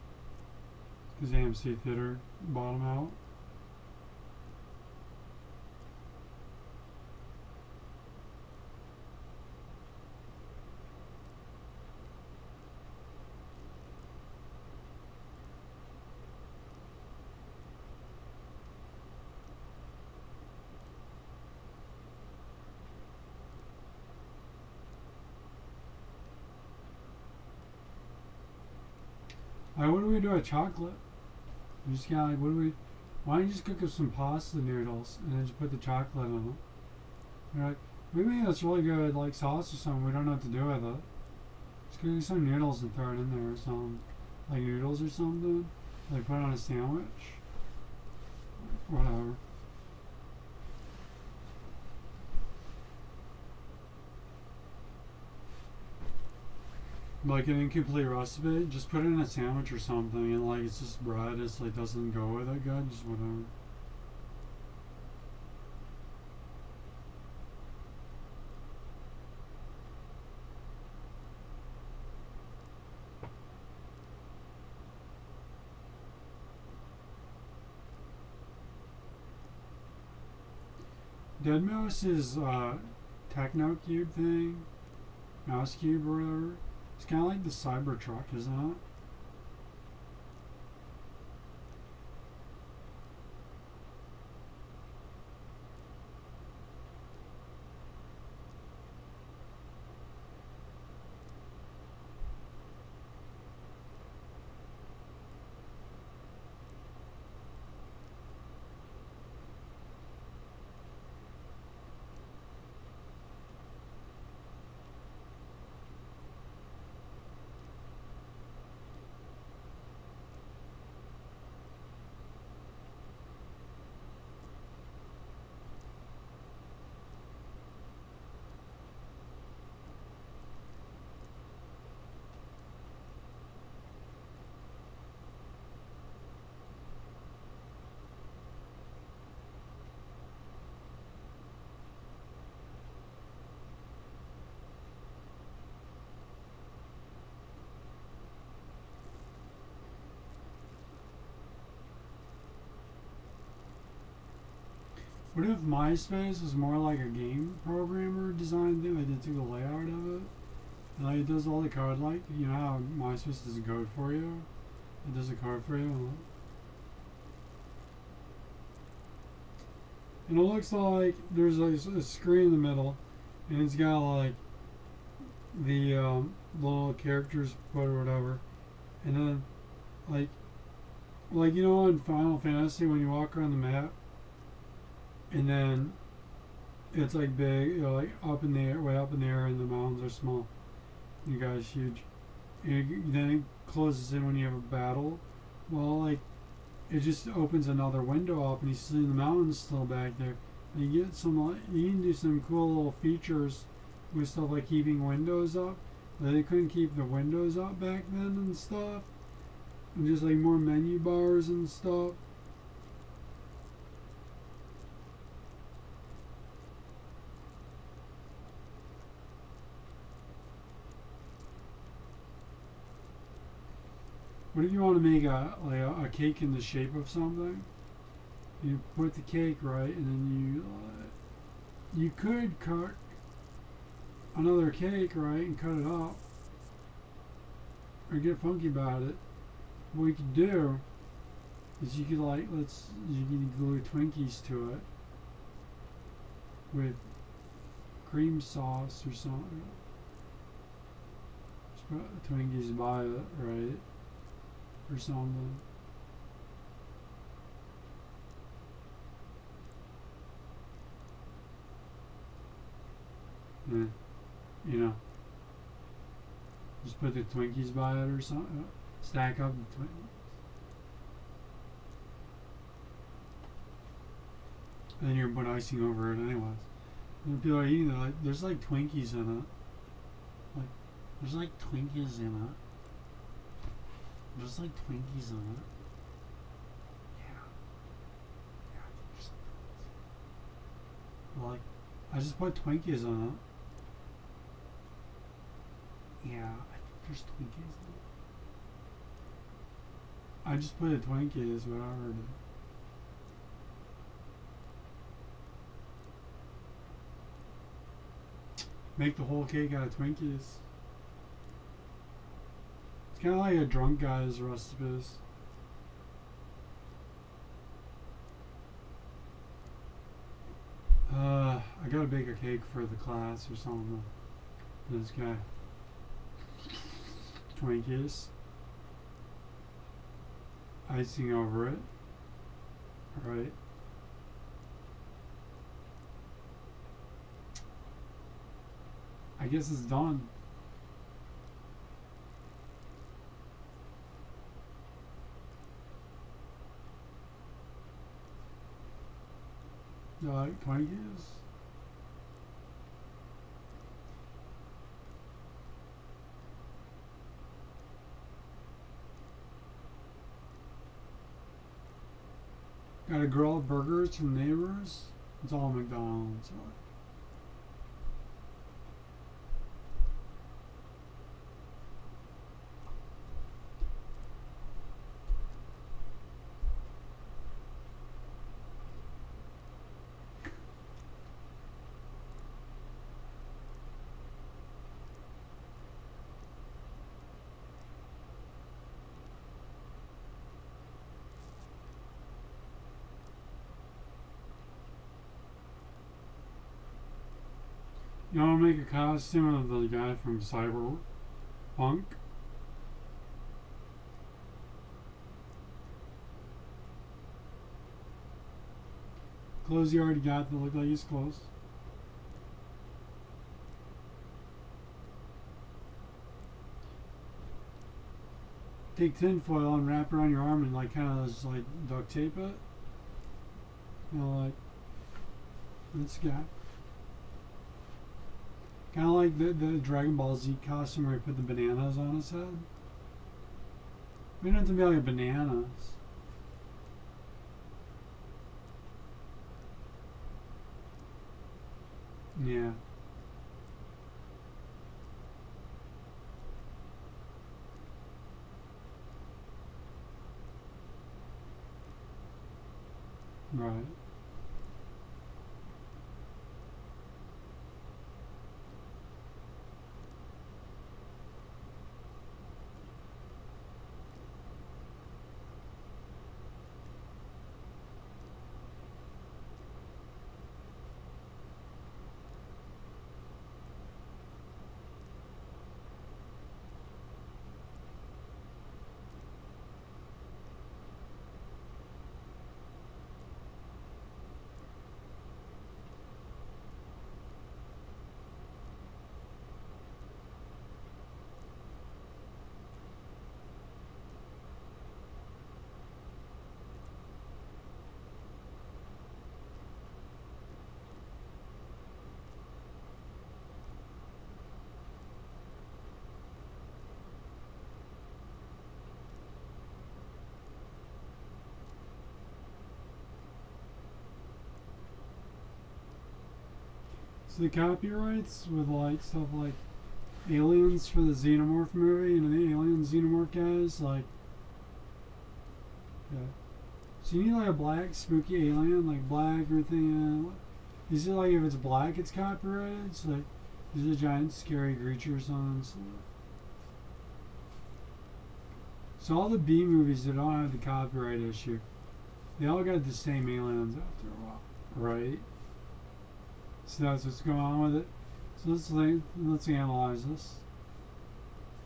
because AMC theater bought them out. Like, what do we do with chocolate? You just kind of like, what do we? Why don't you just cook up some pasta noodles and then just put the chocolate on them? You're like, we made this really good like sauce or something. We don't know what to do with it. Just cook some noodles and throw it in there or something, like noodles or something. Like put it on a sandwich. Whatever. Like an incomplete recipe, just put it in a sandwich or something, and like it's just bread. It's like doesn't go with it good. Just whatever. Deadmau5's Techno Cube thing, Mouse Cube or whatever. It's kind of like the Cybertruck, isn't it? What if MySpace was more like a game programmer design thing? Like they took the layout of it, and like it does all the code. Like you know how MySpace does the code for you. It does the code for you, and it looks like there's like a screen in the middle, and it's got like the little characters put or whatever, and then like you know in Final Fantasy when you walk around the map. And then it's like big, you know, like up in the air, way up in the air, and the mountains are small. You guys huge. And then it closes in when you have a battle. Well, like it just opens another window up, and you see the mountains still back there. And you get some, like, you can do some cool little features with stuff like keeping windows up. They couldn't keep the windows up back then and stuff. And just like more menu bars and stuff. What if you want to make a cake in the shape of something? You put the cake right, and then you could cut another cake right and cut it up, or get funky about it. What you could do is you could you could glue Twinkies to it with cream sauce or something. Just put Twinkies by it, right? Or something. Yeah, you know, just put the Twinkies by it or something. Stack up the Twinkies. And then you're putting icing over it anyways. And people are eating it, like, there's like Twinkies in it. Like, there's like Twinkies in it. There's like Twinkies in it. Yeah. Yeah, I think there's like Twinkies. Like, I just put Twinkies in it. Yeah, I think there's Twinkies in it. I just put a Twinkies, whatever it is. Make the whole cake out of Twinkies. It's kind of like a drunk guy's recipes. I gotta bake a cake for the class or something. This guy. Twinkies. Icing over it. Alright. I guess it's done. You like Twinkies? Got a grill burgers from neighbors? It's all McDonald's. You want to make a costume of the guy from Cyberpunk? Clothes you already got that look like his clothes. Take tin foil and wrap it around your arm and like kind of just like duct tape it. You know, like this guy. Kind of like the Dragon Ball Z costume where he put the bananas on his head. We don't have to be like bananas. Yeah. Right. So the copyrights with like stuff like Aliens for the Xenomorph movie, you know, the Alien Xenomorph guys, like, yeah. So you need like a black spooky alien, like black everything. Is it like if it's black, it's copyrighted? So like, these are giant scary creatures on. So all the B movies that don't have the copyright issue, they all got the same aliens after a while, right? So that's what's going on with it. So let's analyze this.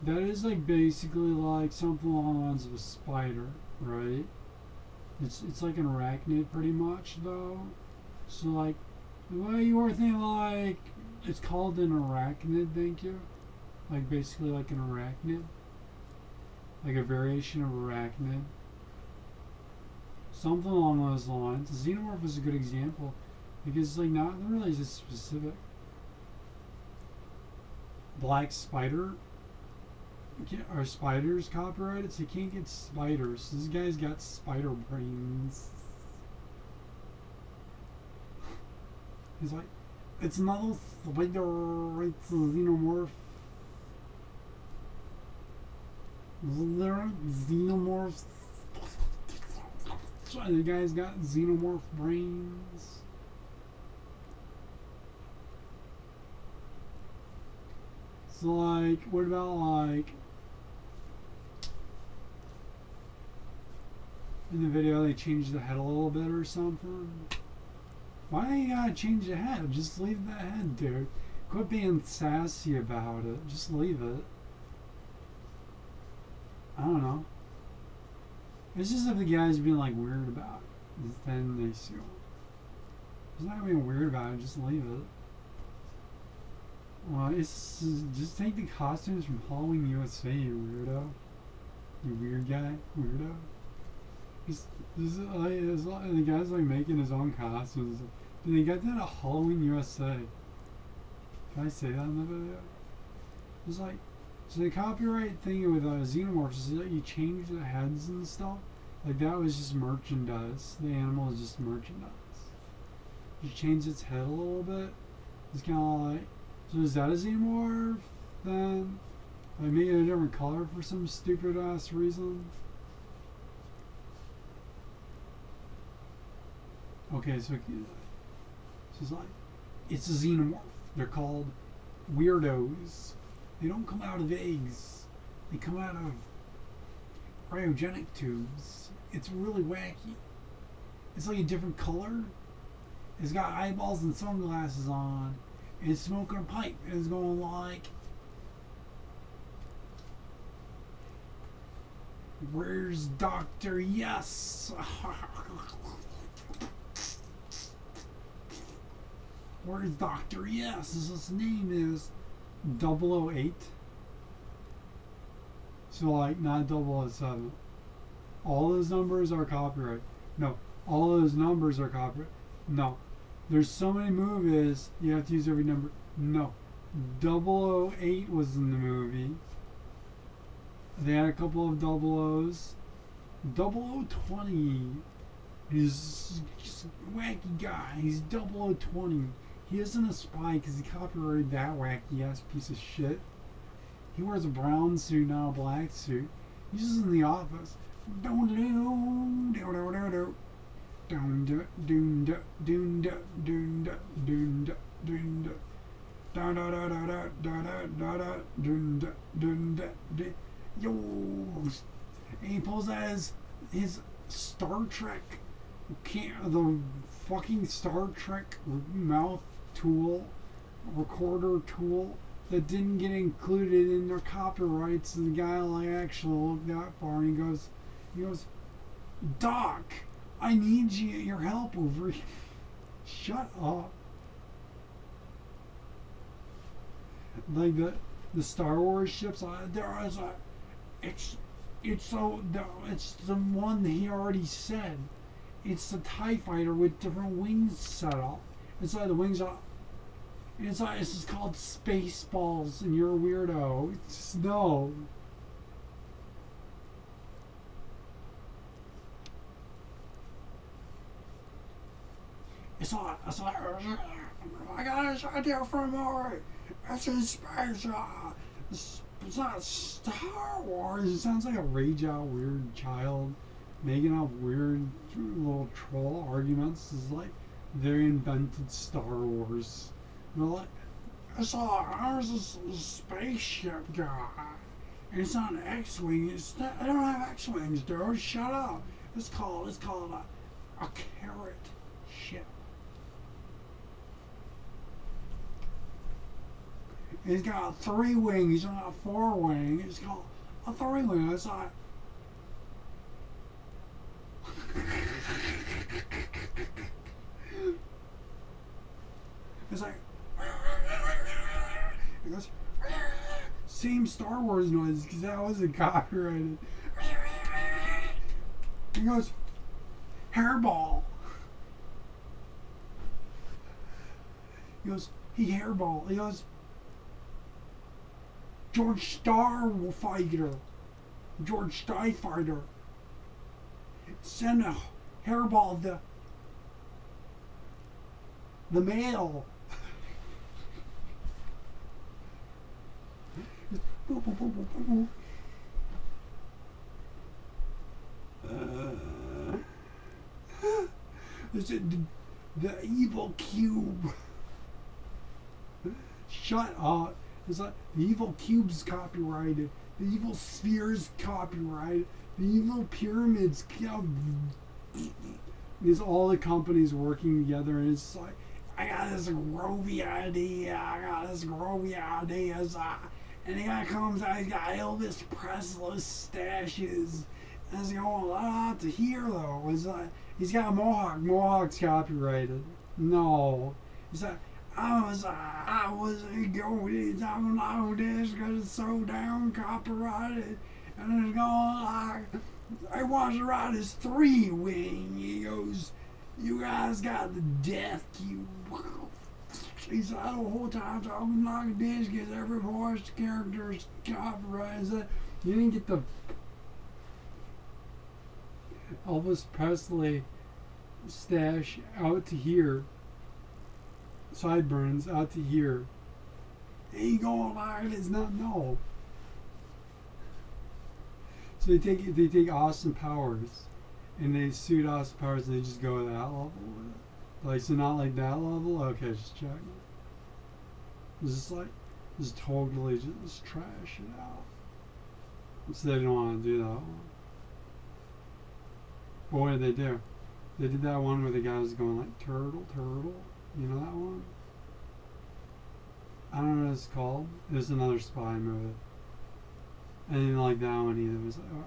That is like basically like something along the lines of a spider, right? It's like an arachnid pretty much though. So like, well, you were thinking like it's called an arachnid, thank you. Like basically like an arachnid, like a variation of arachnid. something along those lines. Xenomorph is a good example because like not really is specific. Black spider. Are spiders copyrighted? So you can't get spiders. This guy's got spider brains. He's like, it's not a spider, it's a xenomorph. Xenomorphs. The guy's got xenomorph brains. So like, what about like in the video they changed the head a little bit or something? Why do you gotta change the head? Just leave the head, dude. Quit being sassy about it. Just leave it. I don't know. It's just if the guy's being like weird about it, then they sue him. He's not being weird about it, just leave it. Well, it's just take the costumes from Halloween USA, you weirdo. You weird guy, weirdo. The guy's like making his own costumes. Did they get that at Halloween USA? Can I say that in the video? It's like, so the copyright thing with xenomorphs is that you change the heads and stuff. Like that was just merchandise. The animal is just merchandise. You change its head a little bit. It's kind of like, so is that a xenomorph then? Like make it a different color for some stupid ass reason? Okay, so it's like, it's a xenomorph. They're called weirdos. They don't come out of eggs. They come out of cryogenic tubes. It's really wacky. It's like a different color. It's got eyeballs and sunglasses on. And it's smoking a pipe. And it's going like, where's Dr. Yes? Where's Dr. Yes? His name is 008. So like not 007. All those numbers are copyright. No. All those numbers are copyright. No. There's so many movies you have to use every number. No. 008 was in the movie. They had a couple of 00s. 0020. He's just a wacky guy. He's 0020. He isn't a spy because he copyrighted that wacky ass piece of shit. He wears a brown suit, not a black suit. He's just in the office. Yo, and he pulls out his Star Trek, the fucking Star Trek mouth tool, recorder tool that didn't get included in their copyrights. And the guy like actually looked that far and he goes, Doc, I need your help over here. Shut up. Like the Star Wars ships, there is a, it's the one that he already said. It's the TIE fighter with different wings set up. It's like the wings are. It's just called Spaceballs, and you're a weirdo. It's just, no. It's like I got this idea for a movie. It's in space. It's not Star Wars. It sounds like a rage out weird child making up weird little troll arguments. It's like they invented Star Wars. They're like, there's this spaceship guy. And it's on an X-wing. I don't have X-wings, dude. Shut up. It's called a carrot ship. He's got 3 wings, not a 4 wing. It's called a 3 wing. It's like it's like it goes same Star Wars noise because that wasn't copyrighted. He goes hairball. He goes, he hairball. He goes, George Starfighter. George Starfighter. Send a hairball the mail. The evil cube. Shut up. It's like the evil cube's copyrighted. The evil sphere's copyrighted. The evil pyramids. There's all the companies working together, and it's like, I got this groovy idea. And the guy comes out, he's got Elvis Presley stashes. And it's going out to here though. It's like, he's got a mohawk. Mohawk's copyrighted. No. He's like, I was going down this because it's so down copyrighted. And it's going like, I want to ride his 3-wing. He goes, you guys got the death cube. He's like, the whole time talking like this because every voice character is copyrighted. You didn't get the Elvis Presley stash out to here. Sideburns out to here. Ain't going like it's not, no. So they take Austin Powers and they suit Austin Powers and they just go to that level with it. Like, so not like that level? Okay, just check it. Just like, just totally just trash it out. So they don't want to do that one. But what did they do? They did that one where the guy was going like, turtle. You know that one? I don't know what it's called. It was another spy movie. I didn't like that one either. It was like, oh.